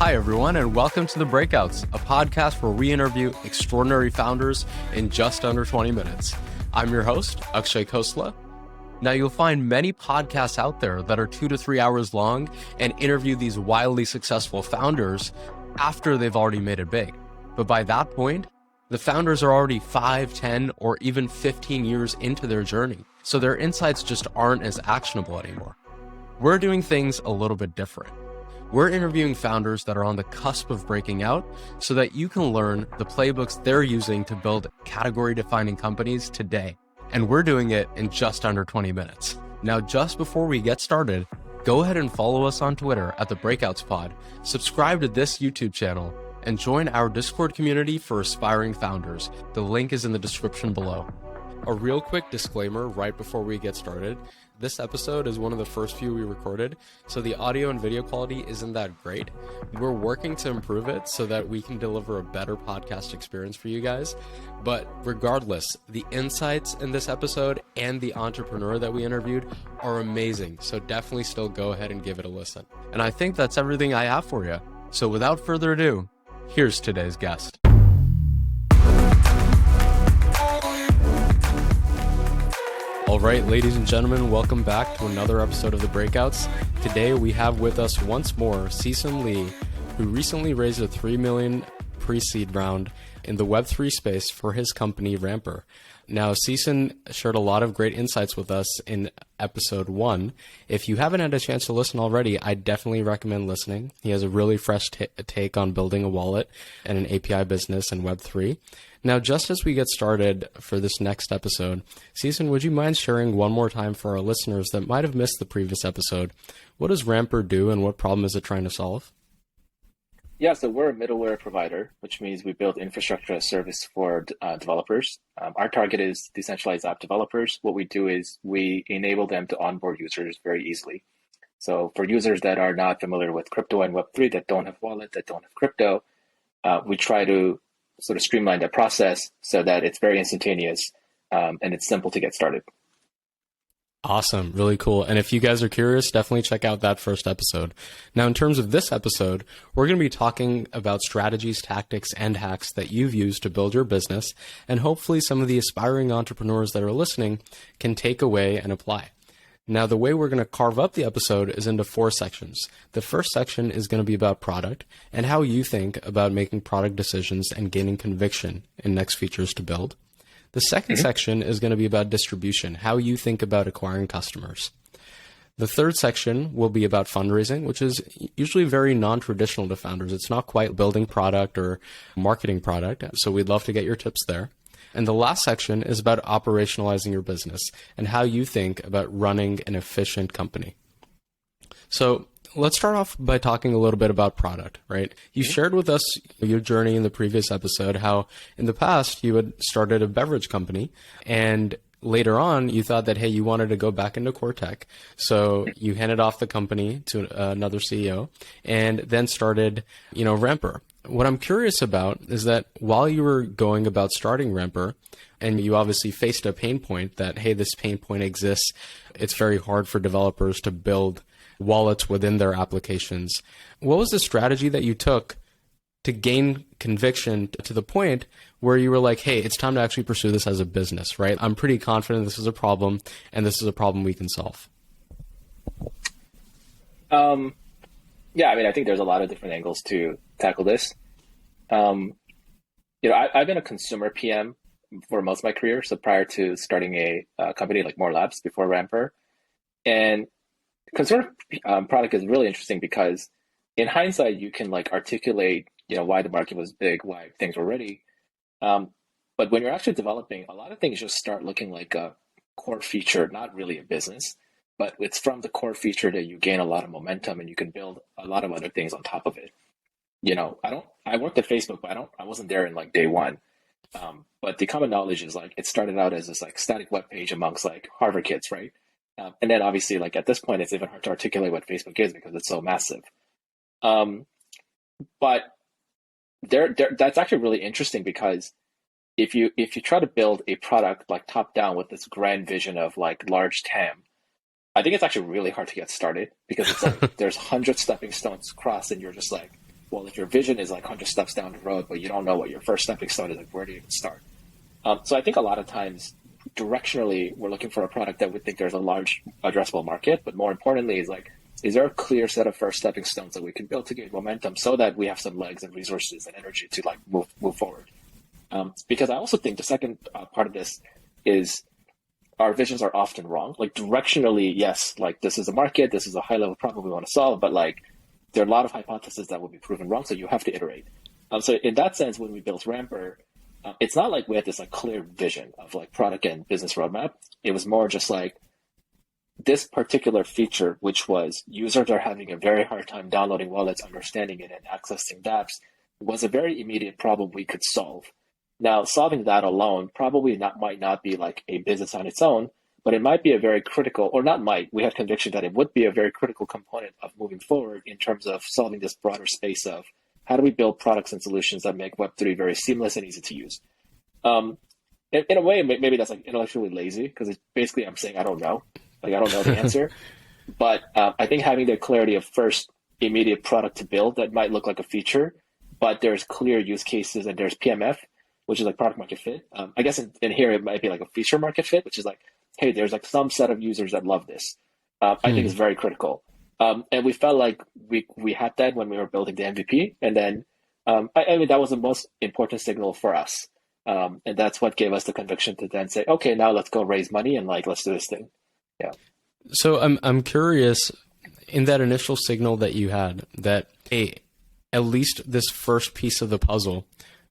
Hi, everyone, and welcome to The Breakouts, a podcast where we interview extraordinary founders in just under 20 minutes. I'm your host, Akkshay Khoslaa. Now, you'll find many podcasts out there that are 2 to 3 hours long and interview these wildly successful founders after they've already made it big. But by that point, the founders are already 5, 10, or even 15 years into their journey, so their insights just aren't as actionable anymore. We're doing things a little bit different. We're interviewing founders that are on the cusp of breaking out so that you can learn the playbooks they're using to build category-defining companies today. And we're doing it in just under 20 minutes. Now, just before we get started, go ahead and follow us on Twitter at The Breakouts Pod, subscribe to this YouTube channel, and join our Discord community for aspiring founders. The link is in the description below. A real quick disclaimer right before we get started. This episode is one of the first few we recorded, so the audio and video quality isn't that great. We're working to improve it so that we can deliver a better podcast experience for you guys. But regardless, the insights in this episode and the entrepreneur that we interviewed are amazing, so definitely still go ahead and give it a listen. And I think that's everything I have for you. So without further ado, here's today's guest. All right, ladies and gentlemen, welcome back to another episode of The Breakouts. Today we have with us once more Sisun Lee, who recently raised a $3 million pre-seed round in the Web3 space for his company Ramper. Now, Sisun shared a lot of great insights with us in episode 1. If you haven't had a chance to listen already, I definitely recommend listening. He has a really fresh take on building a wallet and an API business in Web3. Now, just as we get started for this next episode, Sisun, would you mind sharing one more time for our listeners that might have missed the previous episode? What does Ramper do and what problem is it trying to solve? Yeah, so we're a middleware provider, which means we build infrastructure as service for developers. Our target is decentralized app developers. What we do is we enable them to onboard users very easily. So for users that are not familiar with crypto and Web3, that don't have wallet, that don't have crypto, we try to sort of streamline that process so that it's very instantaneous and it's simple to get started. Awesome. Really cool. And if you guys are curious, definitely check out that first episode. Now, in terms of this episode, we're going to be talking about strategies, tactics, and hacks that you've used to build your business. And hopefully some of the aspiring entrepreneurs that are listening can take away and apply. Now, the way we're going to carve up the episode is into 4 sections. The first section is going to be about product and how you think about making product decisions and gaining conviction in next features to build. The second section is going to be about distribution, how you think about acquiring customers. The third section will be about fundraising, which is usually very non-traditional to founders. It's not quite building product or marketing product, so we'd love to get your tips there. And the last section is about operationalizing your business and how you think about running an efficient company. So let's start off by talking a little bit about product, right? You shared with us your journey in the previous episode, how in the past you had started a beverage company and later on you thought that, hey, you wanted to go back into core tech. So you handed off the company to another CEO and then started, Ramper. What I'm curious about is that while you were going about starting Ramper, and you obviously faced a pain point that, hey, this pain point exists, it's very hard for developers to build wallets within their applications. What was the strategy that you took to gain conviction to the point where you were like, hey, it's time to actually pursue this as a business, right? I'm pretty confident this is a problem and this is a problem we can solve. Yeah, I think there's a lot of different angles to tackle this. I've been a consumer PM for most of my career. So prior to starting a company like More Labs before Ramper, and consumer product is really interesting because in hindsight, you can articulate, why the market was big, why things were ready. But when you're actually developing, a lot of things just start looking like a core feature, not really a business. But it's from the core feature that you gain a lot of momentum and you can build a lot of other things on top of it. I worked at Facebook, but I wasn't there in day one. But the common knowledge is it started out as this static web page amongst Harvard kids, right? And then obviously at this point, it's even hard to articulate what Facebook is because it's so massive. But that's actually really interesting because if you try to build a product top down with this grand vision of large TAM, I think it's actually really hard to get started because it's there's 100 stepping stones across and you're just well, if your vision is like 100 steps down the road, but you don't know what your first stepping stone is, like where do you even start? So I think a lot of times directionally, we're looking for a product that we think there's a large addressable market, but more importantly is like, is there a clear set of first stepping stones that we can build to gain momentum so that we have some legs and resources and energy to like move forward? Because I also think the second part of this is our visions are often wrong. Like directionally, yes, like this is a market, this is a high level problem we want to solve, but like there are a lot of hypotheses that will be proven wrong, so you have to iterate. So in that sense, when we built Ramper, it's not like we had this like clear vision of like product and business roadmap. It was more just like this particular feature, which was users are having a very hard time downloading wallets, understanding it, and accessing dApps, was a very immediate problem we could solve. Now, solving that alone probably might not be like a business on its own, but it might be a very critical, or not might, we had conviction that it would be a very critical component of moving forward in terms of solving this broader space of how do we build products and solutions that make Web3 very seamless and easy to use. In a way, maybe that's like intellectually lazy, because it's basically I'm saying I don't know. Like I don't know the answer. But I think having the clarity of first immediate product to build that might look like a feature, but there's clear use cases and there's PMF, which is like product market fit. I guess in here it might be like a feature market fit, which is like, hey, there's like some set of users that love this. I think is very critical. And we felt like we had that when we were building the MVP. And then, I mean, that was the most important signal for us. And that's what gave us the conviction to then say, okay, now let's go raise money and like, let's do this thing. Yeah. So I'm curious, in that initial signal that you had, that hey, at least this first piece of the puzzle,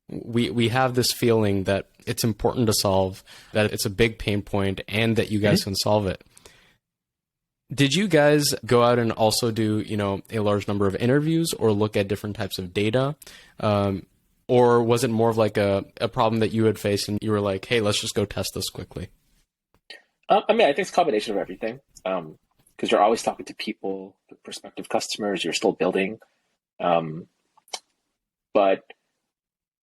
we have this feeling that it's important to solve, that it's a big pain point, and that you guys can solve it. Did you guys go out and also do, you know, a large number of interviews or look at different types of data? Or was it more of like a problem that you had faced and you were like, hey, let's just go test this quickly? I mean, I think it's a combination of everything. Because you're always talking to people, prospective customers, you're still building. But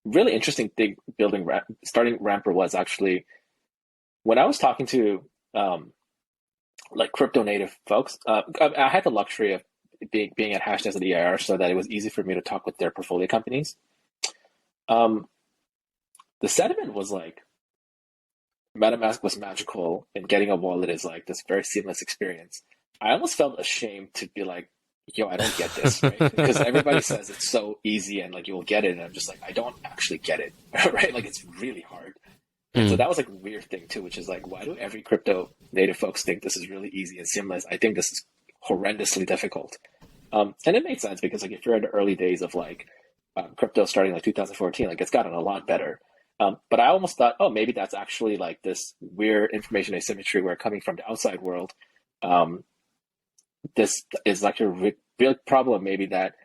really interesting thing starting Ramper was actually when I was talking to like crypto native folks, I had the luxury of being at Hash as an EIR so that it was easy for me to talk with their portfolio companies. The sentiment was like, MetaMask was magical and getting a wallet is like this very seamless experience. I almost felt ashamed to be like, yo, I don't get this, right? Because everybody says it's so easy and like you will get it. And I'm just like, I don't actually get it, right? Like it's really hard. And so that was like a weird thing too, which is like, why do every crypto native folks think this is really easy and seamless? I think this is horrendously difficult. And it made sense because like if you're in the early days of like crypto starting like 2014, like it's gotten a lot better. But I almost thought, oh, maybe that's actually like this weird information asymmetry where coming from the outside world, this is like a real problem maybe that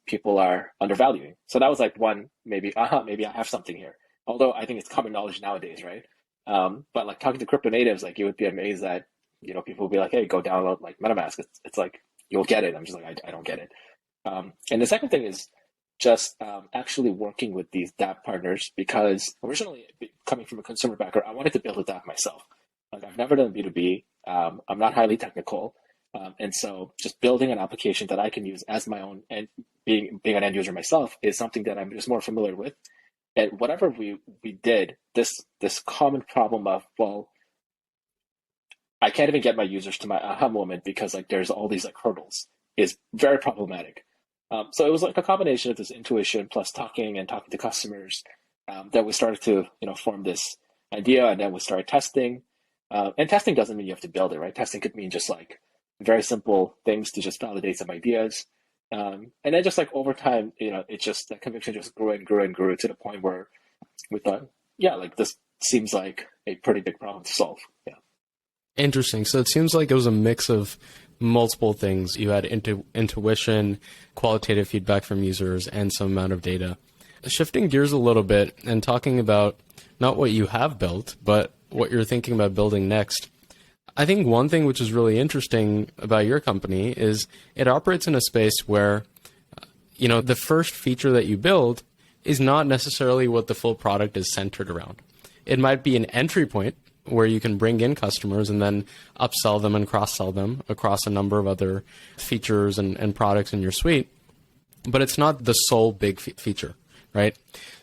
people are undervaluing. So that was like one, maybe I have something here. Although I think it's common knowledge nowadays, right? But like talking to crypto natives, like you would be amazed that, you know, people will be like, hey, go download like MetaMask. It's like, you'll get it. I'm just like, I don't get it. And the second thing is just actually working with these dApp partners, because originally coming from a consumer background, I wanted to build a dApp myself. Like I've never done B2B. I'm not highly technical. And so just building an application that I can use as my own and being an end user myself is something that I'm just more familiar with. And whatever we did, this common problem of, well, I can't even get my users to my aha moment because like there's all these like hurdles is very problematic. So it was like a combination of this intuition plus talking to customers that we started to, you know, form this idea, and then we started testing. And testing doesn't mean you have to build it, right? Testing could mean just like very simple things to just validate some ideas. And then just like over time, you know, it just, that conviction just grew and grew and grew to the point where we thought, yeah, like this seems like a pretty big problem to solve. Yeah. Interesting. So it seems like it was a mix of multiple things. You had intuition, qualitative feedback from users, and some amount of data. Shifting gears a little bit and talking about not what you have built, but what you're thinking about building next. I think one thing which is really interesting about your company is it operates in a space where, you know, the first feature that you build is not necessarily what the full product is centered around. It might be an entry point where you can bring in customers and then upsell them and cross-sell them across a number of other features and products in your suite. but it's not the sole big feature, right?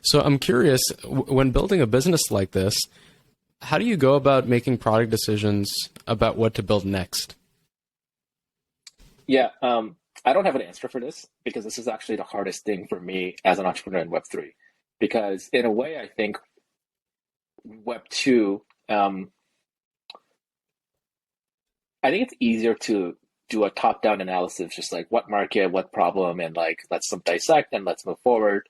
So I'm curious, when building a business like this, how do you go about making product decisions about what to build next? Yeah, I don't have an answer for this because this is actually the hardest thing for me as an entrepreneur in Web3. Because in a way, I think Web2, I think it's easier to do a top-down analysis, just like what market, what problem, and like let's dissect and let's move forward.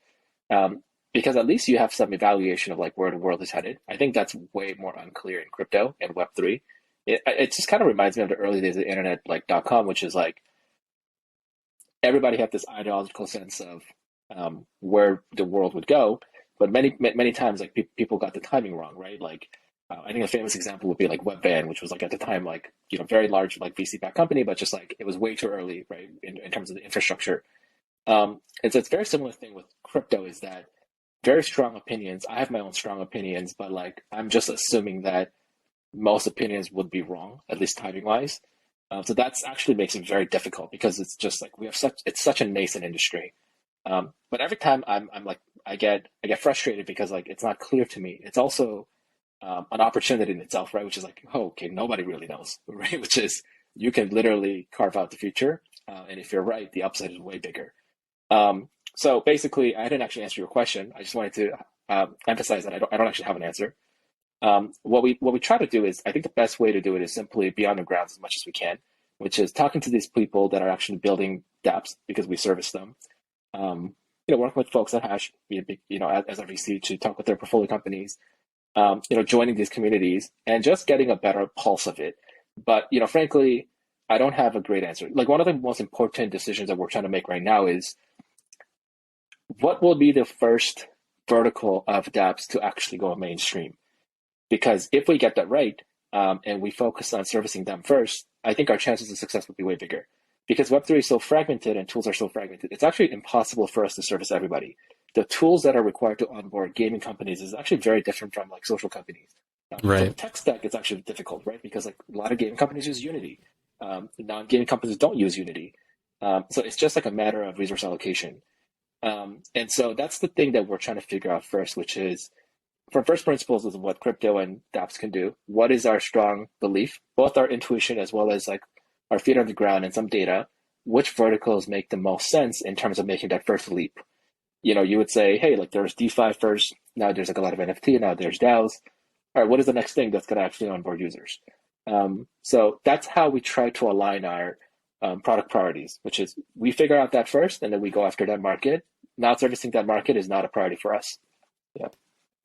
Um, because at least you have some evaluation of like where the world is headed. I think that's way more unclear in crypto and Web3. It just kind of reminds me of the early days of the internet, like .com, which is like everybody had this ideological sense of where the world would go, but many times like people got the timing wrong, right? Like I think a famous example would be like Webvan, which was like at the time like very large like VC backed company, but just like it was way too early, right, in terms of the infrastructure. And so it's a very similar thing with crypto is that very strong opinions. I have my own strong opinions, but like I'm just assuming that most opinions would be wrong, at least timing wise. So that's actually makes it very difficult because it's just like it's such a nascent industry. But every time I'm like I get frustrated because like it's not clear to me. It's also an opportunity in itself, right? Which is like, oh, okay, nobody really knows, right? Which is you can literally carve out the future, and if you're right, the upside is way bigger. So basically, I didn't actually answer your question. I just wanted to emphasize that I don't actually have an answer. What we try to do is, I think the best way to do it is simply be on the ground as much as we can, which is talking to these people that are actually building dApps because we service them. Working with folks at Hash, as a VC to talk with their portfolio companies, joining these communities and just getting a better pulse of it. But, frankly, I don't have a great answer. Like one of the most important decisions that we're trying to make right now is what will be the first vertical of dApps to actually go mainstream? Because if we get that right, and we focus on servicing them first, I think our chances of success would be way bigger. Because Web3 is so fragmented and tools are so fragmented, it's actually impossible for us to service everybody. The tools that are required to onboard gaming companies is actually very different from like social companies. Right. From the tech stack, it's actually difficult, right? Because like a lot of gaming companies use Unity. Non-gaming companies don't use Unity. So it's just like a matter of resource allocation. And so that's the thing that we're trying to figure out first, which is from first principles of what crypto and dApps can do. What is our strong belief, both our intuition as well as like our feet on the ground and some data, which verticals make the most sense in terms of making that first leap? You would say, hey, like there's DeFi first, now there's like a lot of NFT, now there's DAOs. All right, what is the next thing that's going to actually onboard users? So that's how we try to align our product priorities, which is we figure out that first and then we go after that market. Not servicing that market is not a priority for us. Yeah.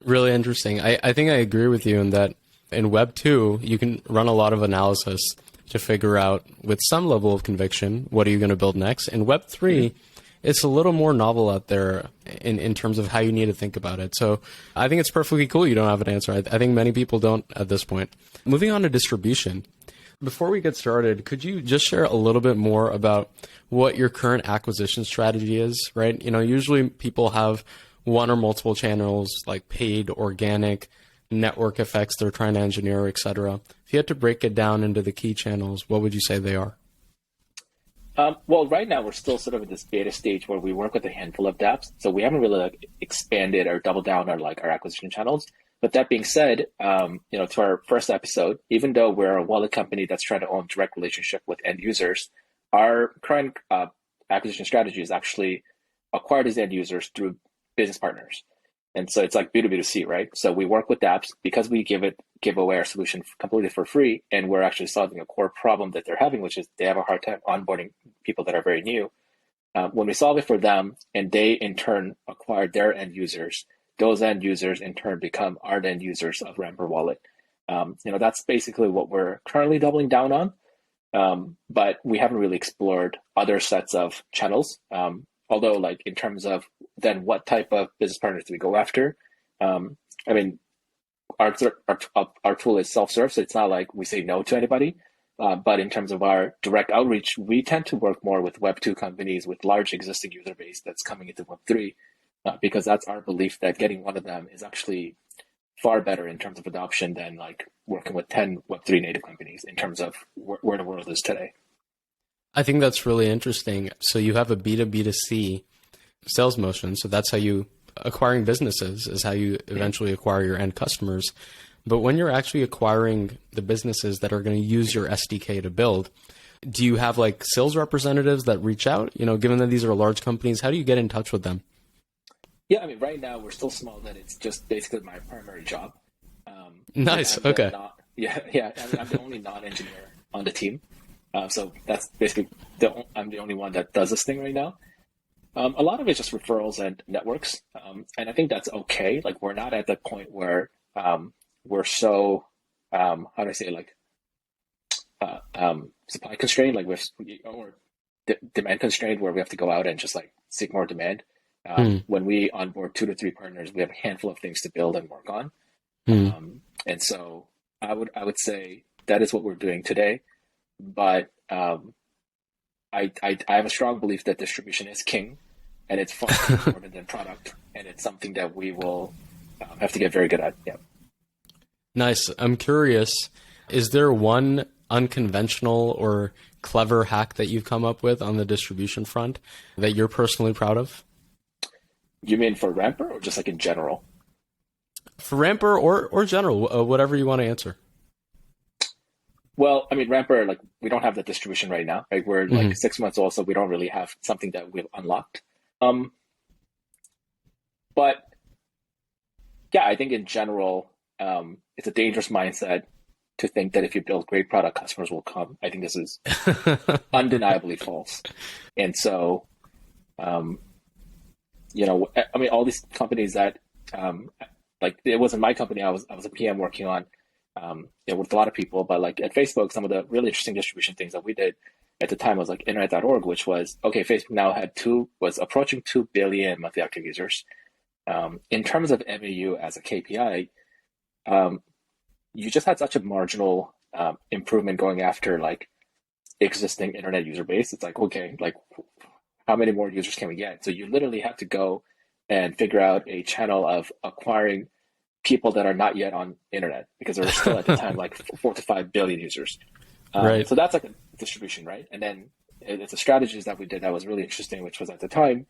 Really interesting. I think I agree with you in that in Web 2, you can run a lot of analysis to figure out with some level of conviction, what are you going to build next? In Web 3, it's a little more novel out there in terms of how you need to think about it. So I think it's perfectly cool you don't have an answer. I think many people don't at this point. Moving on to distribution. Before we get started, could you just share a little bit more about what your current acquisition strategy is, right? Usually people have one or multiple channels like paid, organic, network effects they're trying to engineer, et cetera. If you had to break it down into the key channels, what would you say they are? Well, right now we're still sort of in this beta stage where we work with a handful of dApps. So we haven't really like expanded or doubled down on like our acquisition channels. But that being said, to our first episode, even though we're a wallet company that's trying to own direct relationship with end users, our current acquisition strategy is actually acquire these end users through business partners. And so it's like B2B2C, right? So we work with dApps because we give away our solution completely for free, and we're actually solving a core problem that they're having, which is they have a hard time onboarding people that are very new. When we solve it for them, and they in turn acquire their end users, those end users in turn become our end users of Ramper Wallet. That's basically what we're currently doubling down on. But we haven't really explored other sets of channels. Although, like in terms of then what type of business partners do we go after? Our tool is self-serve, so it's not like we say no to anybody. But in terms of our direct outreach, we tend to work more with Web 2 companies with large existing user base that's coming into Web 3, because that's our belief that getting one of them is actually far better in terms of adoption than like working with 10 Web 3 native companies in terms of where the world is today. I think that's really interesting. So you have a B2B2C sales motion. So that's how you acquiring businesses is how you eventually acquire your end customers. But when you're actually acquiring the businesses that are going to use your SDK to build, do you have like sales representatives that reach out? You know, given that these are large companies, how do you get in touch with them? Yeah, I mean, right now we're still small that it's just basically my primary job. Nice. I'm Okay. yeah. I'm the only non-engineer on the team, so that's basically I'm the only one that does this thing right now. A lot of it's just referrals and networks, and I think that's okay. Like we're not at the point where we're so how do I say it, like supply constrained, like or demand constrained, where we have to go out and just like seek more demand. Hmm. When we onboard 2 to 3 partners, we have a handful of things to build and work on. Hmm. And so I would say that is what we're doing today. But I have a strong belief that distribution is king, and it's far more important than product, and it's something that we will have to get very good at. Yeah. Nice. I'm curious, is there one unconventional or clever hack that you've come up with on the distribution front that you're personally proud of? You mean for Ramper or just like in general? For Ramper or general, whatever you want to answer. Well, I mean, Ramper, like we don't have the distribution right now. Right? We're Hmm. like 6 months old, so we don't really have something that we've unlocked. Um, but yeah, I think in general, it's a dangerous mindset to think that if you build great product, customers will come. I think this is undeniably false. And so, um, I mean, all these companies that, like, it wasn't my company. I was a PM working on, with a lot of people. But like at Facebook, some of the really interesting distribution things that we did at the time was like Internet.org, which was okay. Facebook now was approaching 2 billion monthly active users. In terms of MAU as a KPI, um, you just had such a marginal improvement going after like existing internet user base. It's like, okay, like how many more users can we get? So you literally have to go and figure out a channel of acquiring people that are not yet on internet because there were still at the time like 4 to 5 billion users. Right. So that's like a distribution, right? And then it's a strategies that we did that was really interesting, which was at the time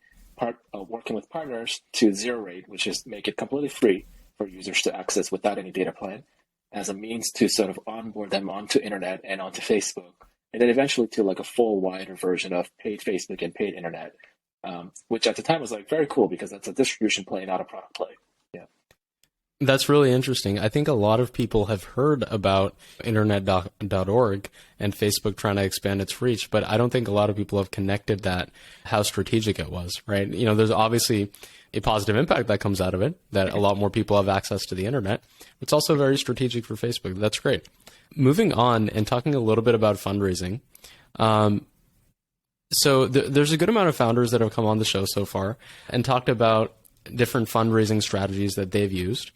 working with partners to zero rate, which is make it completely free for users to access without any data plan, as a means to sort of onboard them onto internet and onto Facebook, and then eventually to like a full wider version of paid Facebook and paid internet, which at the time was like very cool because that's a distribution play, not a product play. Yeah. That's really interesting. I think a lot of people have heard about internet.org and Facebook trying to expand its reach, but I don't think a lot of people have connected that, how strategic it was, right? You know, there's obviously a positive impact that comes out of it, that a lot more people have access to the internet. It's also very strategic for Facebook. That's great. Moving on and talking a little bit about fundraising. There's a good amount of founders that have come on the show so far and talked about different fundraising strategies that they've used.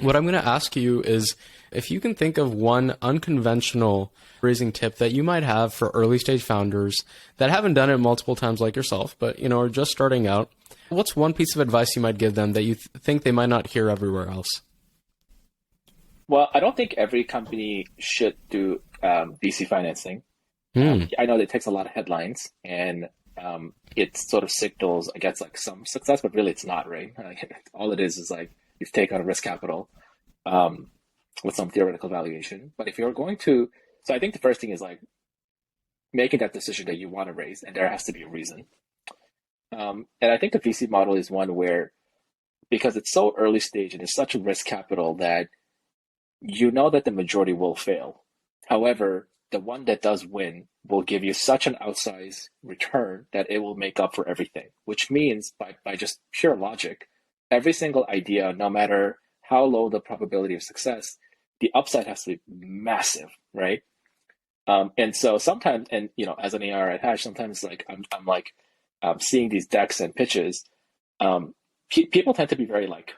What I'm going to ask you is if you can think of one unconventional raising tip that you might have for early stage founders that haven't done it multiple times like yourself, but are just starting out. What's one piece of advice you might give them that you think they might not hear everywhere else? Well, I don't think every company should do VC financing. I know that it takes a lot of headlines and it sort of signals, I guess, like some success, but really it's not, right? All it is like you've taken on risk capital with some theoretical valuation. But if you're going to, so I think the first thing is like making that decision that you want to raise, and there has to be a reason. And I think the VC model is one where, because it's so early stage and it's such a risk capital that you know that the majority will fail. However, the one that does win will give you such an outsized return that it will make up for everything, which means by just pure logic, every single idea, no matter how low the probability of success, the upside has to be massive, right? And so sometimes, and as an AR at Hash, sometimes like I'm like seeing these decks and pitches. People tend to be very like,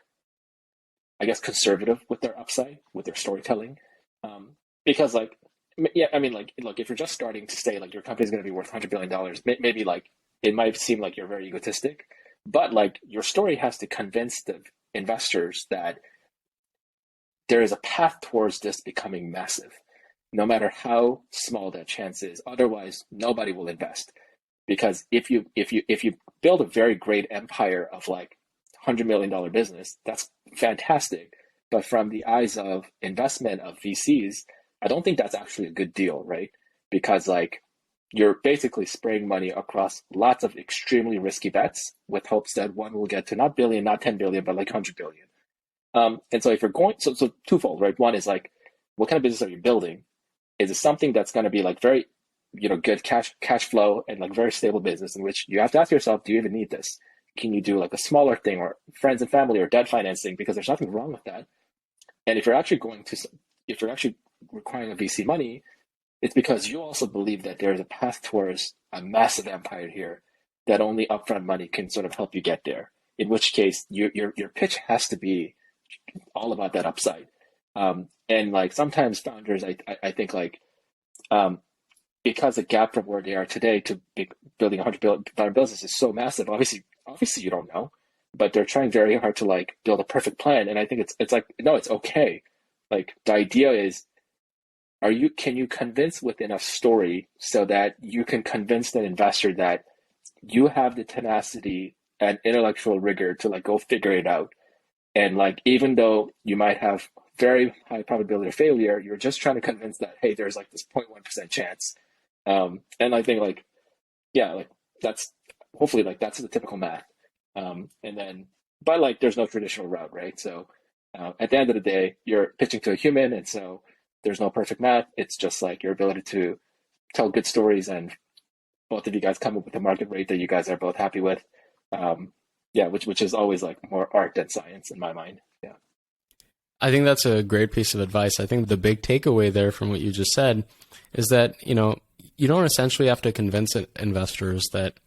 I guess, conservative with their upside, with their storytelling, because like, yeah, I mean, like, look, if you're just starting to say like your company's going to be worth $100 billion, maybe like it might seem like you're very egotistic, but like your story has to convince the investors that there is a path towards this becoming massive, no matter how small that chance is. Otherwise, nobody will invest. because if you build a very great empire of like $100 million business, that's fantastic. But from the eyes of investment of VCs, I don't think that's actually a good deal, right? Because like you're basically spraying money across lots of extremely risky bets with hopes that one will get to not billion, not 10 billion, but like 100 billion. And so if you're going, so twofold, right? One is like, what kind of business are you building? Is it something that's going to be like very, good cash flow and like very stable business in which you have to ask yourself, do you even need this? Can you do like a smaller thing or friends and family or debt financing? Because there's nothing wrong with that. And if you're actually requiring a VC money, it's because you also believe that there's a path towards a massive empire here that only upfront money can sort of help you get there. In which case, your pitch has to be all about that upside. And like sometimes founders, I think like because the gap from where they are today to building $100 billion business is so massive. Obviously you don't know, but they're trying very hard to like build a perfect plan. And I think it's like, no, it's okay. Like the idea is, can you convince with enough story so that you can convince that investor that you have the tenacity and intellectual rigor to like go figure it out. And like, even though you might have very high probability of failure, you're just trying to convince that, hey, there's like this 0.1% chance. And I think like, yeah, like that's hopefully like that's the typical math. But like there's no traditional route, right? So at the end of the day, you're pitching to a human, and so there's no perfect math. It's just like your ability to tell good stories, and both of you guys come up with a market rate that you guys are both happy with. Which is always like more art than science in my mind. Yeah. I think that's a great piece of advice. I think the big takeaway there from what you just said is that, you don't essentially have to convince investors that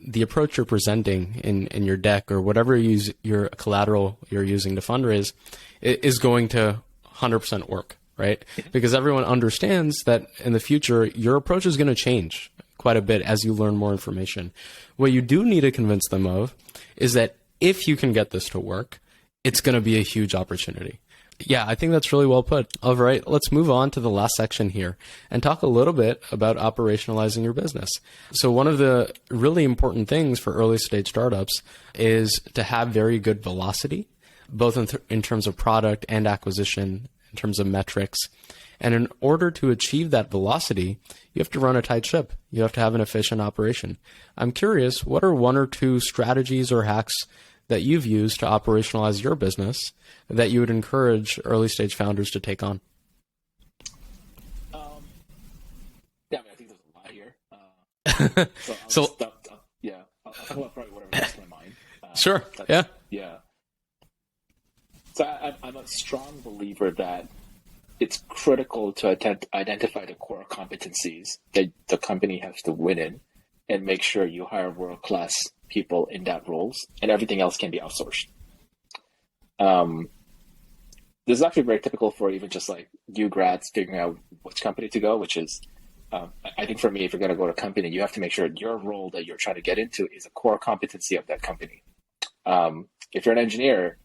the approach you're presenting in your deck or whatever your collateral you're using to fundraise is going to 100% work, right? Because everyone understands that in the future, your approach is going to change quite a bit as you learn more information. What you do need to convince them of is that if you can get this to work, it's going to be a huge opportunity. Yeah, I think that's really well put. All right, let's move on to the last section here and talk a little bit about operationalizing your business. So one of the really important things for early stage startups is to have very good velocity, both in terms of product and acquisition, in terms of metrics. And in order to achieve that velocity, you have to run a tight ship. You have to have an efficient operation. I'm curious, what are one or two strategies or hacks that you've used to operationalize your business that you would encourage early stage founders to take on? I think there's a lot here. I'll talk about probably whatever comes to my mind. Sure. Yeah. Yeah. So I'm a strong believer that it's critical to identify the core competencies that the company has to win in and make sure you hire world-class people in that roles, and everything else can be outsourced. This is actually very typical for even just like new grads figuring out which company to go, which is, I think for me, if you're going to go to a company, you have to make sure your role that you're trying to get into is a core competency of that company. If you're an engineer,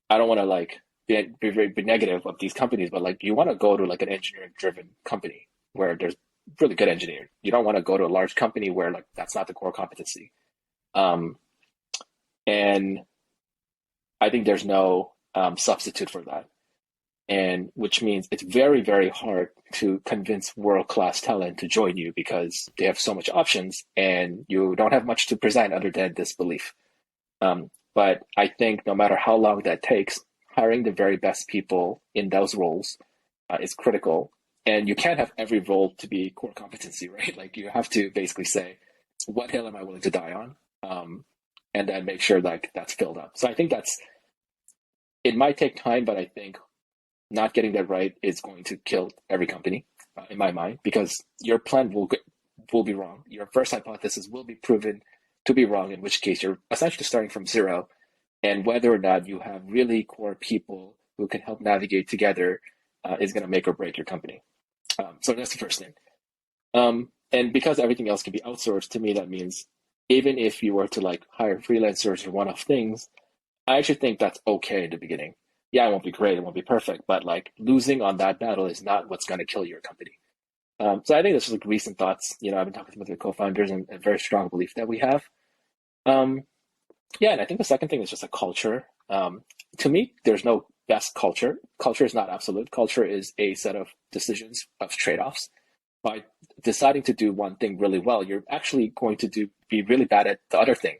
I don't want to like be very negative of these companies, but like you want to go to like an engineering driven company where there's really good engineering. You don't want to go to a large company where like that's not the core competency. And I think there's no substitute for that. And which means it's very, very hard to convince world-class talent to join you because they have so much options and you don't have much to present other than this belief. But I think no matter how long that takes, hiring the very best people in those roles is critical. And you can't have every role to be core competency, right? Like you have to basically say, what hill am I willing to die on? And then make sure like that's filled up. So I think it might take time, but I think not getting that right is going to kill every company in my mind, because your plan will be wrong. Your first hypothesis will be proven to be wrong, in which case you're essentially starting from zero. And whether or not you have really core people who can help navigate together is going to make or break your company. So that's the first thing. And because everything else can be outsourced, to me, that means even if you were to like hire freelancers or one-off things, I actually think that's okay in the beginning. Yeah, it won't be great, it won't be perfect, but like losing on that battle is not what's going to kill your company. So I think this is like recent thoughts. I've been talking with the co-founders and a very strong belief that we have. Um, yeah, and I think the second thing is just a culture. To me, there's no best culture. Culture is not absolute. Culture is a set of decisions of trade-offs. By deciding to do one thing really well, you're actually going to be really bad at the other thing.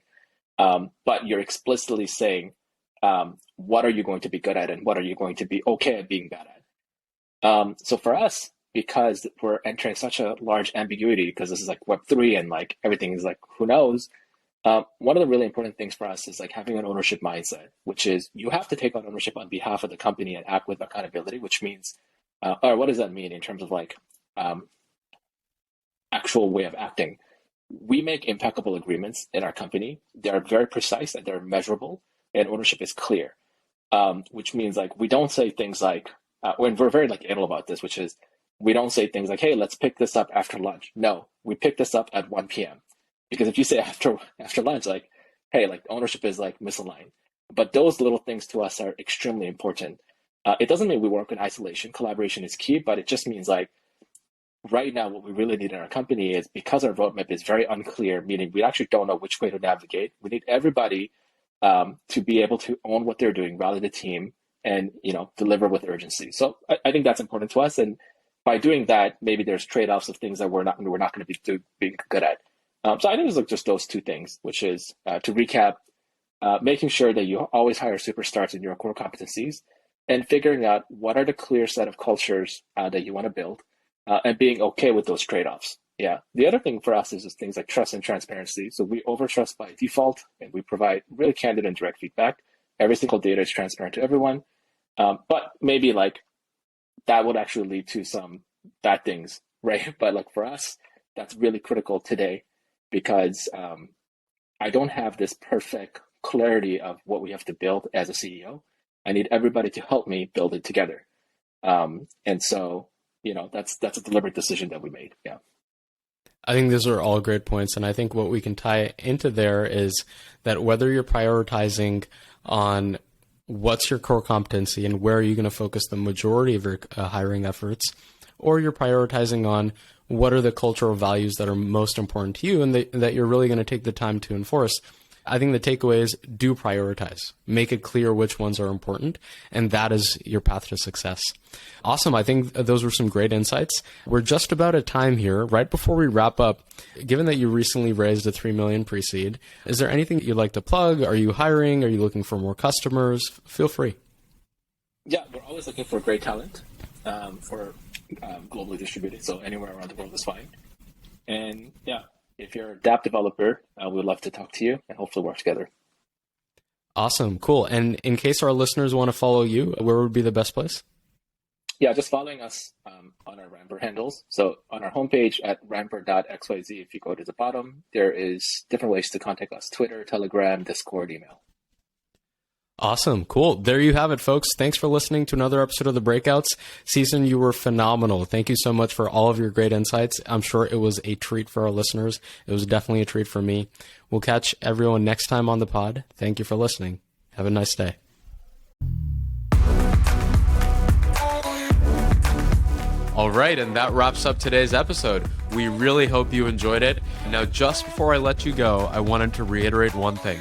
But you're explicitly saying, what are you going to be good at and what are you going to be okay at being bad at? So for us, because we're entering such a large ambiguity, because this is like Web3 and like everything is like, who knows? One of the really important things for us is like having an ownership mindset, which is you have to take on ownership on behalf of the company and act with accountability, which means, or what does that mean in terms of like actual way of acting? We make impeccable agreements in our company. They're very precise and they're measurable, and ownership is clear, which means like we don't say things like, when we're very like anal about this, which is we don't say things like, hey, let's pick this up after lunch. No, we pick this up at 1 p.m. Because if you say after lunch, like, hey, like ownership is like misaligned. But those little things to us are extremely important. It doesn't mean we work in isolation. Collaboration is key, but it just means like right now what we really need in our company is, because our roadmap is very unclear, meaning we actually don't know which way to navigate. We need everybody to be able to own what they're doing, rally the team, and deliver with urgency. So I think that's important to us. And by doing that, maybe there's trade-offs of things that we're not going to be being good at. So I think it's like just those two things, which is to recap, making sure that you always hire superstars in your core competencies, and figuring out what are the clear set of cultures that you want to build, and being okay with those trade-offs. Yeah. The other thing for us is just things like trust and transparency. So we overtrust by default, and we provide really candid and direct feedback. Every single data is transparent to everyone. But maybe like that would actually lead to some bad things, right? But like for us, that's really critical today, because I don't have this perfect clarity of what we have to build as a CEO. I need everybody to help me build it together. And so, that's a deliberate decision that we made. Yeah. I think those are all great points. And I think what we can tie into there is that whether you're prioritizing on what's your core competency and where are you going to focus the majority of your hiring efforts, or you're prioritizing on what are the cultural values that are most important to you and that you're really going to take the time to enforce. I think the takeaway is do prioritize. Make it clear which ones are important, and that is your path to success. Awesome. I think those were some great insights. We're just about at time here. Right before we wrap up, given that you recently raised a $3 million pre-seed, is there anything that you'd like to plug? Are you hiring? Are you looking for more customers? Feel free. Yeah, we're always looking for great talent for globally distributed. So anywhere around the world is fine. And yeah, if you're a dApp developer, we'd love to talk to you and hopefully work together. Awesome. Cool. And in case our listeners want to follow you, where would be the best place? Yeah, just following us on our Ramper handles. So on our homepage at ramper.xyz, if you go to the bottom, there is different ways to contact us: Twitter, Telegram, Discord, email. Awesome. Cool. There you have it, folks. Thanks for listening to another episode of The Breakouts. Sisun, you were phenomenal. Thank you so much for all of your great insights. I'm sure it was a treat for our listeners. It was definitely a treat for me. We'll catch everyone next time on the pod. Thank you for listening. Have a nice day. All right, and that wraps up today's episode. We really hope you enjoyed it. Now, just before I let you go, I wanted to reiterate one thing.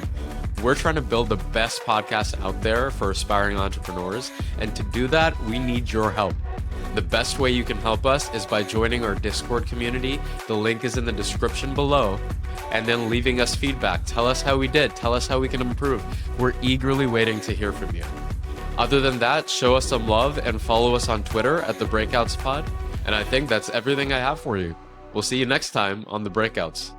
We're trying to build the best podcast out there for aspiring entrepreneurs, and to do that, we need your help. The best way you can help us is by joining our Discord community. The link is in the description below, and then leaving us feedback. Tell us how we did. Tell us how we can improve. We're eagerly waiting to hear from you. Other than that, show us some love and follow us on Twitter at The Breakouts Pod. And I think that's everything I have for you. We'll see you next time on The Breakouts.